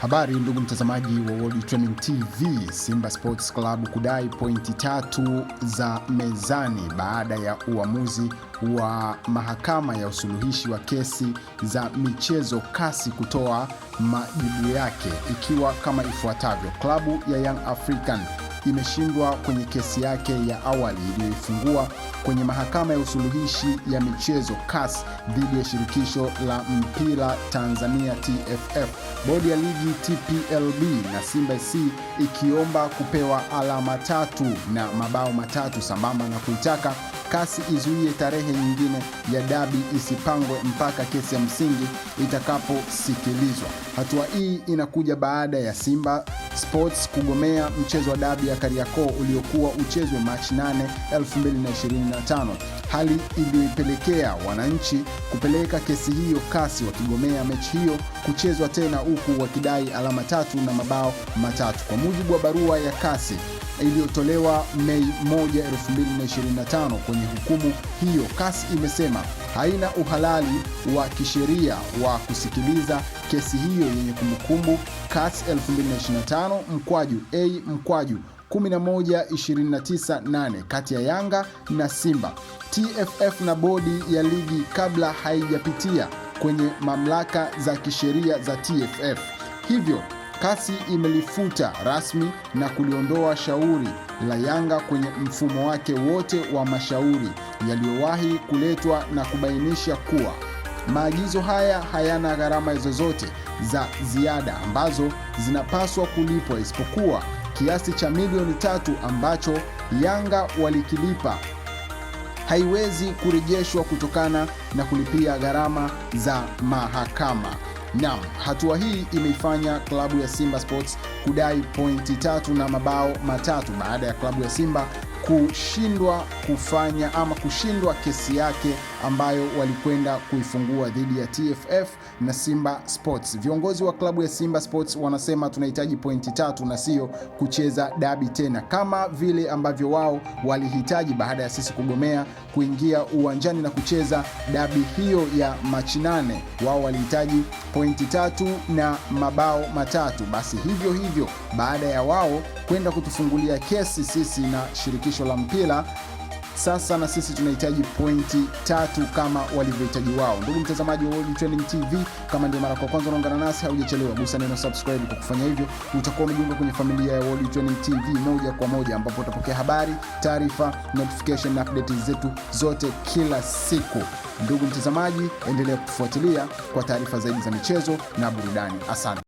Habari ndugu mtazamaji wa World Trending TV. Simba Sports Club kudai pointi 3 za mezani baada ya uamuzi wa mahakama ya usuluhishi wa kesi za michezo CAS kutoa majibu yake ikiwa kama ifuatavyo. Klabu ya Young African imeshindwa kwenye kesi yake ya awali iliyoifungua kwenye mahakama ya usuluhishi ya michezo CAS dhidi ya shirikisho la mpira Tanzania TFF, bodi ya ligi TPLB na Simba SC ikiomba kupewa alama 3 na mabao 3 sambamba na kuitaka CAS izuie tarehe nyingine ya dabi isipangwe mpaka kesi ya msingi itakaposikilizwa. Hatua hii inakuja baada ya Simba Sports kugomea mchezo wa dabi ya Kariakoo uliokuwa uchezwe Machi 8, 2025. Hali iliyopelekea wananchi kupeleka kesi hiyo CAS wakigomea mechi hiyo kuchezwa tena huku wakidai alama 3 na mabao 3. Kwa mujibu wa barua ya CAS iliyotolewa Mei 1, 2025, kwenye hukumu hiyo CAS imesema haina uhalali wa kisheria wa kusikiliza kesi hiyo yenye kumbukumbu CAS 2025-A-1129-8 kati ya Yanga na Simba, TFF na bodi ya ligi kabla haijapitia kwenye mamlaka za kisheria za TFF. Hivyo CAS imelifuta rasmi na kuliondoa shauri la Yanga kwenye mfumo wake wote wa mashauri yaliyowahi kuletwa na kubainisha kuwa maagizo haya hayana gharama zozote za ziada ambazo zinapaswa kulipwa isipokuwa kiasi cha milioni 3 ambacho Yanga walikilipa haiwezi kurejeshwa kutokana na kulipia gharama za mahakama. Naam, hatua hii imeifanya klabu ya Simba Sports kudai pointi 3 na mabao 3 baada ya klabu ya Simba kushindwa kesi yake ambayo walikwenda kuifungua dhidi ya TFF na Simba Sports. Viongozi wa klabu ya Simba Sports wanasema tunahitaji pointi 3 na sio kucheza dabi tena kama vile ambavyo wao walihitaji baada ya sisi kugomea kuingia uwanjani na kucheza dabi hiyo ya Machi 8. Wao walihitaji pointi 3 na mabao 3. Basi hivyo baada ya wao kwenda kutufungulia kesi sisi na shirikisho la mpira, sasa na sisi tunahitaji pointi 3 kama walivyohitaji wao. Ndugu mtazamaji wa World Trending TV, kama ndio mara kwa kwanza unaungana nasi, haujachelewa, gusa neno subscribe. Kwa kufanya hivyo utakuwa umejiunga kwenye familia ya World Trending TV moja kwa moja, ambapo utapokea habari, taarifa, notification na update zetu zote kila siku. Ndugu mtazamaji, endelea kutufuatilia kwa taarifa zaidi za michezo na burudani. Asante.